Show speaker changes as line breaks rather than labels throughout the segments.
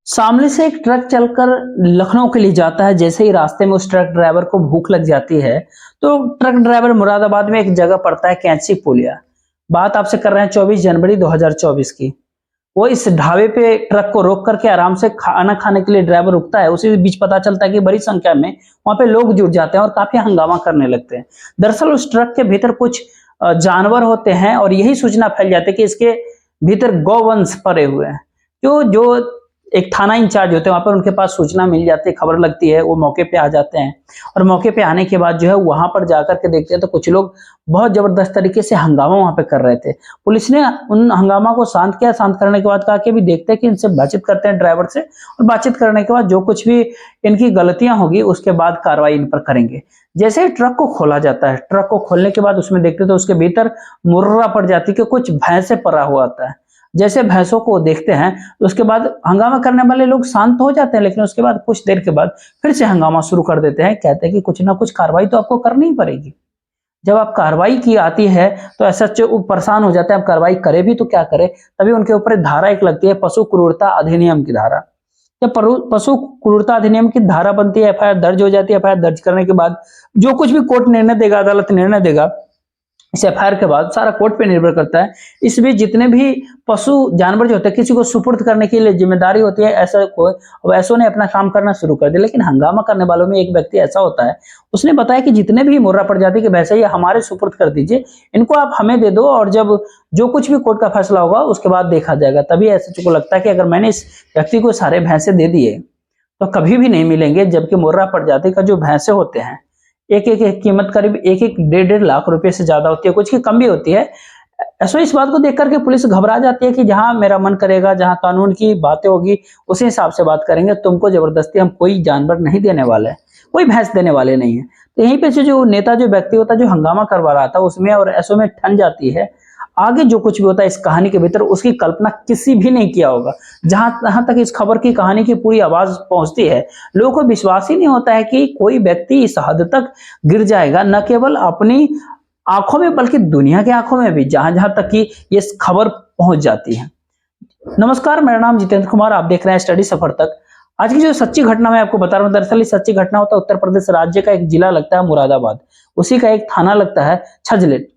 सामने से एक ट्रक चलकर लखनऊ के लिए जाता है। जैसे ही रास्ते में उस ट्रक ड्राइवर को भूख लग जाती है तो ट्रक ड्राइवर मुरादाबाद में एक जगह पड़ता है कैंची पुलिया। बात आपसे कर रहे हैं 24 जनवरी 2024 की। वो इस ढाबे पे ट्रक को रोक करके आराम से खाना खाने के लिए ड्राइवर रुकता है। उसी बीच पता चलता है कि बड़ी संख्या में वहां पे लोग जुट जाते हैं और काफी हंगामा करने लगते हैं। दरअसल उस ट्रक के भीतर कुछ जानवर होते हैं और यही सूचना फैल जाती है कि इसके भीतर गौवंश पड़े हुए हैं। जो एक थाना इंचार्ज होते हैं वहां पर उनके पास सूचना मिल जाती है, खबर लगती है, वो मौके पे आ जाते हैं और मौके पे आने के बाद जो है वहां पर जाकर के देखते हैं तो कुछ लोग बहुत जबरदस्त तरीके से हंगामा वहां पे कर रहे थे। पुलिस ने उन हंगामा को शांत किया। शांत करने के बाद कहा कि अभी देखते हैं कि इनसे बातचीत करते हैं ड्राइवर से, और बातचीत करने के बाद जो कुछ भी इनकी गलतियां होगी उसके बाद कार्रवाई इन पर करेंगे। जैसे ही ट्रक को खोला जाता है, ट्रक को खोलने के बाद उसमें देखते तो उसके भीतर मुर्रा पड़ जाती है कि कुछ भैंसे पड़ा हुआ आता है। जैसे भैंसों को देखते हैं तो उसके बाद हंगामा करने वाले लोग शांत हो जाते हैं, लेकिन उसके बाद कुछ देर के बाद फिर से हंगामा शुरू कर देते हैं। कहते हैं कि कुछ ना कुछ कार्रवाई तो आपको करनी ही पड़ेगी। जब आप कार्रवाई की आती है तो ऐसा परेशान हो जाते हैं, आप कार्रवाई करे भी तो क्या करे। तभी उनके ऊपर धारा एक लगती है, पशु क्रूरता अधिनियम की धारा। जब पशु क्रूरता अधिनियम की धारा बनती है, एफआईआर दर्ज हो जाती है। एफआईआर दर्ज करने के बाद जो कुछ भी कोर्ट निर्णय देगा, अदालत निर्णय देगा, इस एफआईआर के बाद सारा कोर्ट पे निर्भर करता है। इस बीच जितने भी पशु जानवर जो होते हैं किसी को सुपुर्द करने के लिए जिम्मेदारी होती है। ऐसो ने अपना काम करना शुरू कर दिया। लेकिन हंगामा करने वालों में एक व्यक्ति ऐसा होता है, उसने बताया कि जितने भी मुर्रा प्रजाति के भैंसे ये हमारे सुपुर्द कर दीजिए, इनको आप हमें दे दो और जब जो कुछ भी कोर्ट का फैसला होगा उसके बाद देखा जाएगा। तभी ऐसे को लगता है कि अगर मैंने इस व्यक्ति को सारे भैंसे दे दिए तो कभी भी नहीं मिलेंगे। जबकि मुर्रा प्रजाति का जो भैंसे होते हैं एक कीमत करीब 1-1 1.5 लाख रुपए से ज्यादा होती है, कुछ की कम भी होती है। ऐसा इस बात को देख करके पुलिस घबरा जाती है कि जहां मेरा मन करेगा, जहां कानून की बातें होगी उसी हिसाब से बात करेंगे। तुमको जबरदस्ती हम कोई जानवर नहीं देने वाले हैं, कोई भैंस देने वाले नहीं है। तो यहीं पे से जो नेता, जो व्यक्ति होता है, जो हंगामा करवा रहा था उसमें और ऐसो में ठन जाती है। आगे जो कुछ भी होता है इस कहानी के भीतर उसकी कल्पना किसी भी नहीं किया होगा। जहां तक इस खबर की कहानी की पूरी आवाज पहुंचती है, लोगों को विश्वास ही नहीं होता है कि कोई व्यक्ति इस हद तक गिर जाएगा, न केवल अपनी आंखों में बल्कि दुनिया की आंखों में भी, जहां जहां तक कि ये खबर पहुंच जाती है। नमस्कार, मेरा नाम जितेंद्र कुमार, आप देख रहे हैं स्टडी सफर तक। आज की जो सच्ची घटना मैं आपको बता रहा हूँ, दरअसल ये सच्ची घटना होता है उत्तर प्रदेश राज्य का एक जिला लगता है मुरादाबाद, उसी का एक थाना लगता है छजलेट।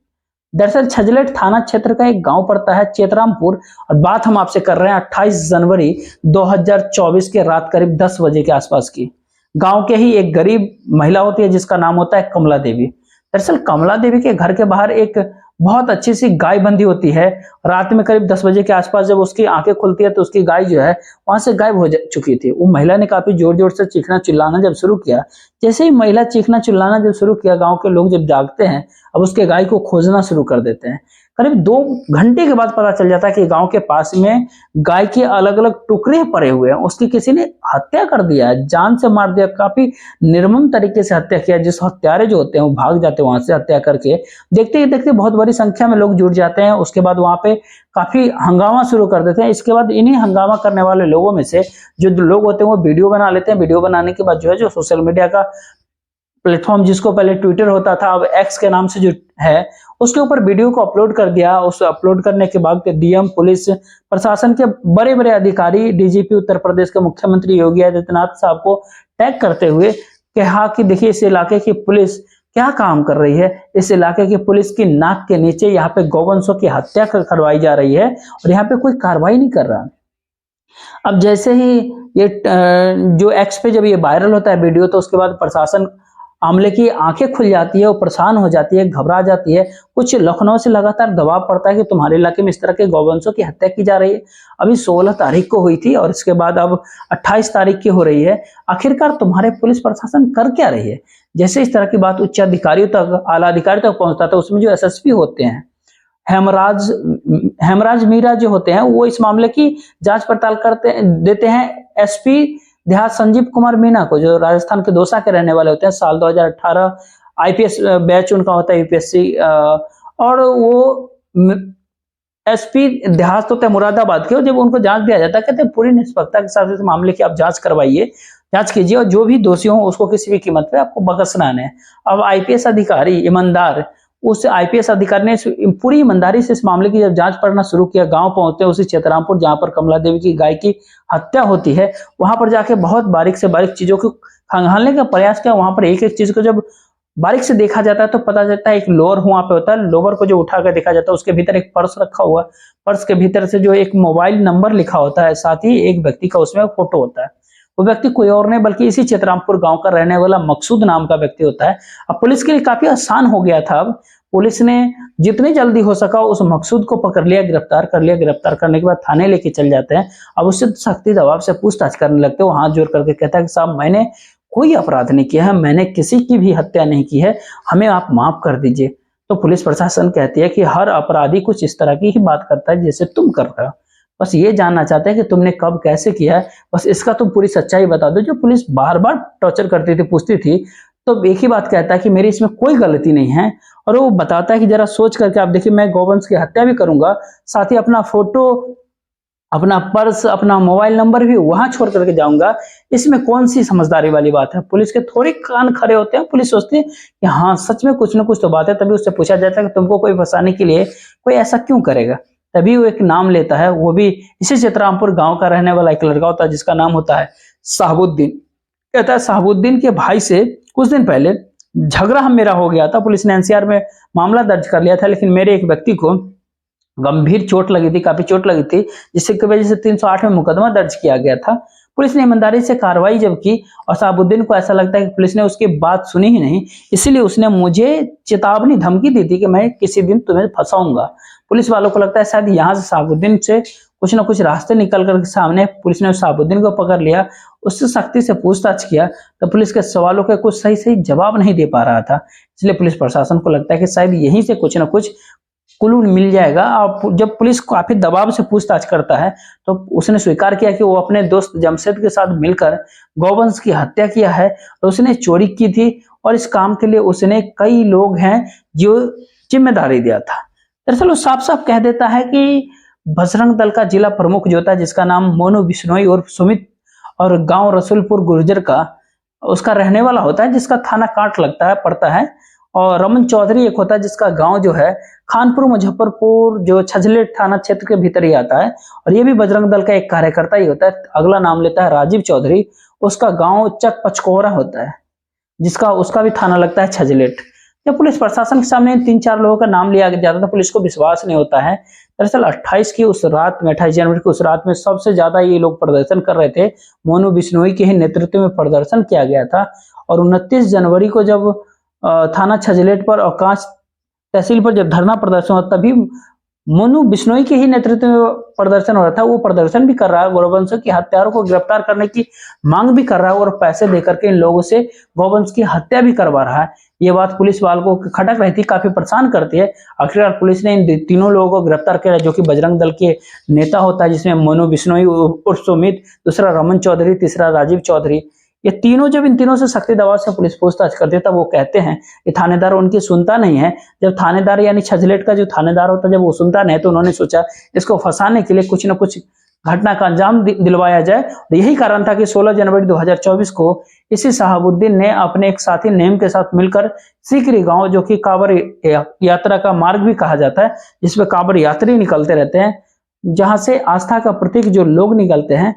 दरअसल छजलेट थाना क्षेत्र का एक गांव पड़ता है चेतरामपुर, और बात हम आपसे कर रहे हैं 28 जनवरी 2024 के रात करीब 10 बजे के आसपास की। गांव के ही एक गरीब महिला होती है जिसका नाम होता है कमला देवी। दरअसल कमला देवी के घर के बाहर एक बहुत अच्छी सी गाय बंधी होती है। रात में करीब 10 बजे के आसपास जब उसकी आंखें खुलती है तो उसकी गाय जो है वहां से गायब हो चुकी थी। वो महिला ने काफी जोर जोर से चीखना चिल्लाना जब शुरू किया, जैसे ही महिला चीखना चिल्लाना जब शुरू किया, गांव के लोग जब जागते हैं, अब उसके गाय को खोजना शुरू कर देते हैं। करीब 2 घंटे के बाद पता चल जाता है कि गांव के पास में गाय के अलग अलग टुकड़े पड़े हुए हैं। उसकी किसी ने हत्या कर दिया है, जान से मार दिया, काफी निर्मम तरीके से हत्या किया। जिस हत्यारे जो होते हैं वो भाग जाते हैं वहां से हत्या करके। देखते ही देखते बहुत बड़ी संख्या में लोग जुट जाते हैं। उसके बाद वहां पे काफी हंगामा शुरू कर देते हैं। इसके बाद इन्हीं हंगामा करने वाले लोगों में से जो लोग होते हैं वो वीडियो बना लेते हैं। वीडियो बनाने के बाद जो है, जो सोशल मीडिया का प्लेटफॉर्म, जिसको पहले ट्विटर होता था अब एक्स के नाम से जो है, उसके ऊपर वीडियो को अपलोड कर दिया। उस अपलोड करने के बाद डीएम, पुलिस प्रशासन के बड़े बड़े अधिकारी, डीजीपी उत्तर प्रदेश के मुख्यमंत्री योगी आदित्यनाथ साहब को टैग करते हुए कहा कि देखिए इस इलाके की पुलिस क्या काम कर रही है। इस इलाके की पुलिस की नाक के नीचे यहाँ पे गौवंशों की हत्या करवाई जा रही है और यहाँ पे कोई कार्रवाई नहीं कर रहा। अब जैसे ही ये जो एक्स पे जब ये वायरल होता है वीडियो, तो उसके बाद प्रशासन आमले की आंखें खुल जाती है, वो परेशान हो जाती है, घबरा जाती है। कुछ लखनऊ से लगातार दबाव पड़ता है कि तुम्हारे इलाके में इस तरह के गौवंशों की हत्या की जा रही है। अभी 16 तारीख को हुई थी और इसके बाद अब 28 तारीख की हो रही है। आखिरकार तुम्हारे पुलिस प्रशासन कर क्या रही है? जैसे इस तरह की बात उच्च अधिकारियों तक, आला अधिकारियों तक पहुंचता था, उसमें जो एसएसपी होते हैं, हेमराज मीरा जो होते हैं, वो इस मामले की जांच पड़ताल देते हैं एसपी देहात संजीव कुमार मीना को, जो राजस्थान के दौसा के रहने वाले होते हैं। साल 2018 आईपीएस बैच उनका होता है, यूपीएससी, और वो एसपी देहात होते हैं मुरादाबाद के। जब उनको जांच दिया जाता है, कहते हैं पूरी निष्पक्षता के साथ इस मामले की आप जांच करवाइए, जांच कीजिए और जो भी दोषी हो उसको किसी भी कीमत पे आपको बख्शना है। अब आईपीएस अधिकारी ईमानदार उस आईपीएस अधिकारी ने पूरी ईमानदारी से इस मामले की जब जांच पड़ना शुरू किया, गांव पहुंचते हैं उसी चितरामपुर जहां पर कमला देवी की गाय की हत्या होती है, वहां पर जाके बहुत बारीक से बारीक चीजों को खंगालने का प्रयास किया। वहां पर एक एक चीज को जब बारीक से देखा जाता है तो पता चलता है एक लोअर वहां पे होता है, लोअर को जो उठा कर देखा जाता है उसके भीतर एक पर्स रखा हुआ, पर्स के भीतर से जो एक मोबाइल नंबर लिखा होता है, साथ ही एक व्यक्ति का उसमें फोटो होता है। वो व्यक्ति कोई और नहीं बल्कि इसी चितरामपुर गांव का रहने वाला मकसूद नाम का व्यक्ति होता है। अब पुलिस के लिए काफी आसान हो गया था। अब पुलिस ने जितनी जल्दी हो सका उस मकसूद को पकड़ लिया, गिरफ्तार कर लिया। गिरफ्तार करने के बाद थाने लेके चल जाते हैं। अब उससे सख्ती दबाव से पूछताछ करने लगते हैं। वो हाथ जोड़ करके कहता है कि साहब मैंने कोई अपराध नहीं किया है, मैंने किसी की भी हत्या नहीं की है, हमें आप माफ कर दीजिए। तो पुलिस प्रशासन कहती है कि हर अपराधी कुछ इस तरह की ही बात करता है जैसे तुम कर रहे हो, बस ये जानना चाहते हैं कि तुमने कब कैसे किया है, बस इसका तुम पूरी सच्चाई बता दो। जो पुलिस बार बार टॉर्चर करती थी, पूछती थी, तो एक ही बात कहता है कि मेरी इसमें कोई गलती नहीं है। और वो बताता है कि जरा सोच करके आप देखिए, मैं गौवंश की हत्या भी करूंगा, साथ ही अपना फोटो, अपना पर्स, अपना मोबाइल नंबर भी वहां छोड़ करके जाऊंगा, इसमें कौन सी समझदारी वाली बात है। पुलिस के थोड़े कान खड़े होते हैं। पुलिस सोचती है कि हाँ सच में कुछ ना कुछ तो बात है। तभी उससे पूछा जाता है कि तुमको कोई फंसाने के लिए कोई ऐसा क्यों करेगा। तभी वो एक नाम लेता है, वो भी इसी चितरामपुर गांव का रहने वाला एक लड़का होता है जिसका नाम होता है साहबुद्दीन। कहता है साहबुद्दीन के भाई से कुछ दिन पहले झगड़ा मेरा हो गया था। पुलिस ने एनसीआर में मामला दर्ज कर लिया था, लेकिन मेरे एक व्यक्ति को गंभीर चोट लगी थी, काफी चोट लगी थी, जिसकी वजह से 308 में मुकदमा दर्ज किया गया था। पुलिस ने ईमानदारी से कार्रवाई जब की और साहबुद्दीन को ऐसा लगता है कि पुलिस ने उसकी बात सुनी ही नहीं, इसीलिए उसने मुझे चेतावनी धमकी दी थी कि मैं किसी दिन तुम्हें फंसाऊंगा। पुलिस वालों को लगता है शायद यहाँ से साहबुद्दीन से कुछ ना कुछ रास्ते निकल कर सामने पुलिस ने साहबुद्दीन को पकड़ लिया, उससे सख्ती से पूछताछ किया तो पुलिस के सवालों के कुछ सही सही जवाब नहीं दे पा रहा था। इसलिए पुलिस प्रशासन को लगता है कि शायद यहीं से कुछ ना कुछ क्लू मिल जाएगा। और जब पुलिस काफी दबाव से पूछताछ करता है तो उसने स्वीकार किया कि वो अपने दोस्त जमशेद के साथ मिलकर गौवंश की हत्या किया है, तो उसने चोरी की थी और इस काम के लिए उसने कई लोग हैं जो जिम्मेदारी दिया था। दरअसल वो साफ साफ कह देता है कि बजरंग दल का जिला प्रमुख जो होता है, जिसका नाम मोनू बिश्नोई और सुमित और गांव रसूलपुर गुर्जर का उसका रहने वाला होता है, जिसका थाना कांट लगता है पड़ता है। और रमन चौधरी एक होता है जिसका गांव जो है खानपुर मुजफ्फरपुर जो छजलेट थाना क्षेत्र के भीतर ही आता है, और ये भी बजरंग दल का एक कार्यकर्ता ही होता है। अगला नाम लेता है राजीव चौधरी, उसका गांव चक पचकोरा होता है, जिसका उसका भी थाना लगता है छजलेट। जब पुलिस प्रशासन के सामने इन 3-4 लोगों का नाम लिया जाता था, पुलिस को विश्वास नहीं होता है। दरअसल 28 की उस रात में, 28 जनवरी की उस रात में सबसे ज्यादा ये लोग प्रदर्शन कर रहे थे। मोनू बिश्नोई के ही नेतृत्व में प्रदर्शन किया गया था। और 29 जनवरी को जब थाना छजलेट पर और कांच तहसील पर जब धरना प्रदर्शन हुआ, तभी मोनू बिश्नोई के ही नेतृत्व में प्रदर्शन हो रहा था। वो प्रदर्शन भी कर रहा है, गौवंश की हत्यारों को गिरफ्तार करने की मांग भी कर रहा है और पैसे देकर के इन लोगों से गौवंश की हत्या भी करवा रहा है। ये बात पुलिस वालों को खटक रहती, काफी परेशान करती है। आखिरकार पुलिस ने इन तीनों लोगों को गिरफ्तार किया, जो कि बजरंग दल के नेता होता है, जिसमें मोनू बिश्नोई उर्फ सुमित, दूसरा रमन चौधरी, तीसरा राजीव चौधरी। ये तीनों, जब इन तीनों से सख्ती दबाव से पुलिस पूछताछ करती है तब वो कहते हैं कि थानेदार उनकी सुनता नहीं है। जब थानेदार यानी छजलेट का जो थानेदार होता है, जब वो सुनता नहीं तो उन्होंने सोचा इसको फंसाने के लिए कुछ न कुछ घटना का अंजाम दिलवाया जाए। तो यही कारण था कि 16 जनवरी 2024 को इसी साहबुद्दीन ने अपने एक साथी नेम के साथ मिलकर सीकरी गांव, जो कि कांवर यात्रा का मार्ग भी कहा जाता है, जिसमें कांवर यात्री निकलते रहते हैं, जहां से आस्था का प्रतीक जो लोग निकलते हैं,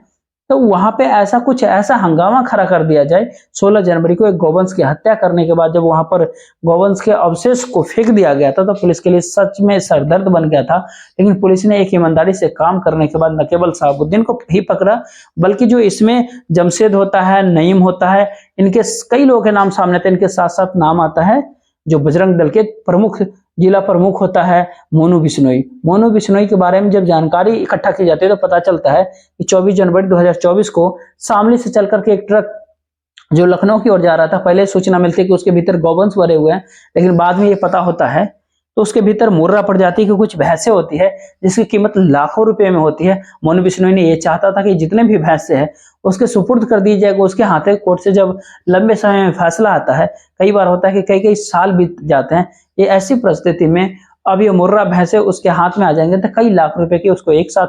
तो वहां पे ऐसा हंगामा खड़ा कर दिया जाए 16 जनवरी को एक गौवंश की हत्या करने के बाद। जब वहां पर गौवंश के अवशेष को फेंक दिया गया था तो पुलिस के लिए सच में सरदर्द बन गया था। लेकिन पुलिस ने एक ईमानदारी से काम करने के बाद न केवल साहबुद्दीन को ही पकड़ा, बल्कि जो इसमें जमशेद होता है, नईम होता है, इनके कई लोगों के नाम सामने आते हैं। इनके साथ साथ नाम आता है जो बजरंग दल के प्रमुख जिला प्रमुख होता है मोनू बिश्नोई। मोनू बिश्नोई के बारे में जब जानकारी इकट्ठा की जाती है तो पता चलता है कि 24 जनवरी 2024 को शामली से चल करके एक ट्रक जो लखनऊ की ओर जा रहा था, पहले सूचना मिलती है कि उसके भीतर गौवंश भरे हुए हैं, लेकिन बाद में ये पता होता है तो उसके भीतर मुर्रा पड़ जाती है कि कुछ भैंसें होती है जिसकी कीमत लाखों रुपए में होती है। मोनू बिश्नोई ने यह चाहता था कि जितने भी भैंसे हैं उसके सुपुर्द कर दी जाएगा उसके हाथे। कोर्ट से जब लंबे समय में फैसला आता है, कई बार होता है कि कई कई साल बीत जाते हैं, ये ऐसी परिस्थिति में अब ये मुर्रा भैंसे उसके हाथ में आ जाएंगे तो कई लाख रुपए की उसको एक साथ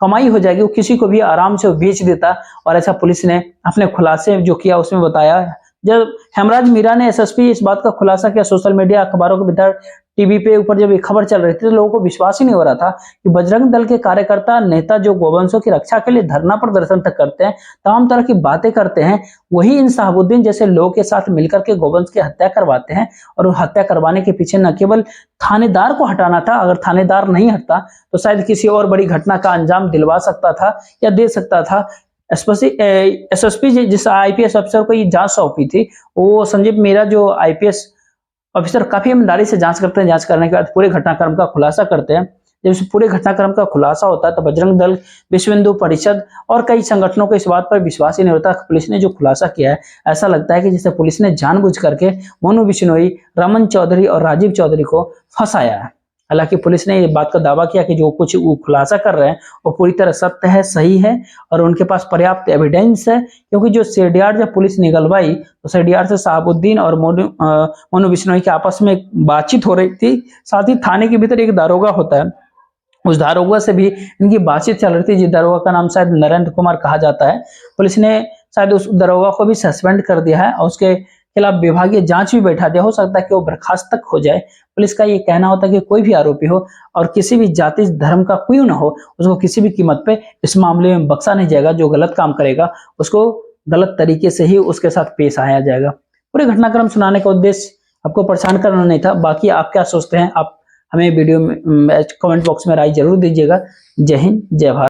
कमाई हो जाएगी। वो किसी को भी आराम से बेच देता। और ऐसा पुलिस ने अपने खुलासे जो किया उसमें बताया जब हेमराज मीरा ने एसएसपी इस बात का खुलासा किया सोशल मीडिया, अखबारों के भीतर, टीवी पे ऊपर जब ये खबर चल रही थी तो लोगों को विश्वास ही नहीं हो रहा था कि बजरंग दल के कार्यकर्ता नेता जो गोवंशों की रक्षा के लिए धरना प्रदर्शन तक करते हैं, तमाम तरह की बातें करते हैं, वही इन शहाबुद्दीन जैसे लोगों के साथ मिलकर के गोवंश की हत्या करवाते हैं। और हत्या करवाने के पीछे न केवल थानेदार को हटाना था, अगर थानेदार नहीं हटता तो शायद किसी और बड़ी घटना का अंजाम दिलवा सकता था या दे सकता था। एसएसपी जिस आईपीएस अफसर को ये जांच सौंपी थी, वो संजीव मीरा जो आईपीएस ऑफिसर काफी ईमानदारी से जांच करते हैं। जांच करने के बाद पूरे घटनाक्रम का खुलासा करते हैं। जब इस पूरे घटनाक्रम का खुलासा होता है तो बजरंग दल, विश्व हिंदू परिषद और कई संगठनों को इस बात पर विश्वास ही नहीं होता। पुलिस ने जो खुलासा किया है, ऐसा लगता है कि जैसे पुलिस ने जानबूझ करके मोनू बिश्नोई, रमन चौधरी और राजीव चौधरी को फंसाया है। हालांकि पुलिस ने ये बात का दावा किया कि जो कुछ वो खुलासा कर रहे हैं वो पूरी तरह सत्य है, सही है और उनके पास पर्याप्त एविडेंस है। क्योंकि जो सीडीआर जब पुलिस निकलवाई तो सीडीआर से शहाबुद्दीन और मोनू बिश्नोई के आपस में बातचीत हो रही थी। साथ ही थाने के भीतर एक दारोगा होता है, उस दारोगा से भी इनकी बातचीत चल रही थी। जिस दारोगा का नाम शायद नरेंद्र कुमार कहा जाता है। पुलिस ने शायद उस दारोगा को भी सस्पेंड कर दिया है और उसके खिलाफ विभागीय जांच भी बैठा दिया। हो सकता है कि वो बर्खास्त तक हो जाए। पुलिस का ये कहना होता है कि कोई भी आरोपी हो और किसी भी जाति धर्म का क्यों ना हो, उसको किसी भी कीमत पे इस मामले में बख्शा नहीं जाएगा। जो गलत काम करेगा उसको गलत तरीके से ही उसके साथ पेश आया जाएगा। पूरे घटनाक्रम सुनाने का उद्देश्य आपको परेशान करना नहीं था। बाकी आप क्या सोचते हैं, आप हमें वीडियो में कमेंट बॉक्स में राय जरूर दीजिएगा। जय हिंद, जय भारत।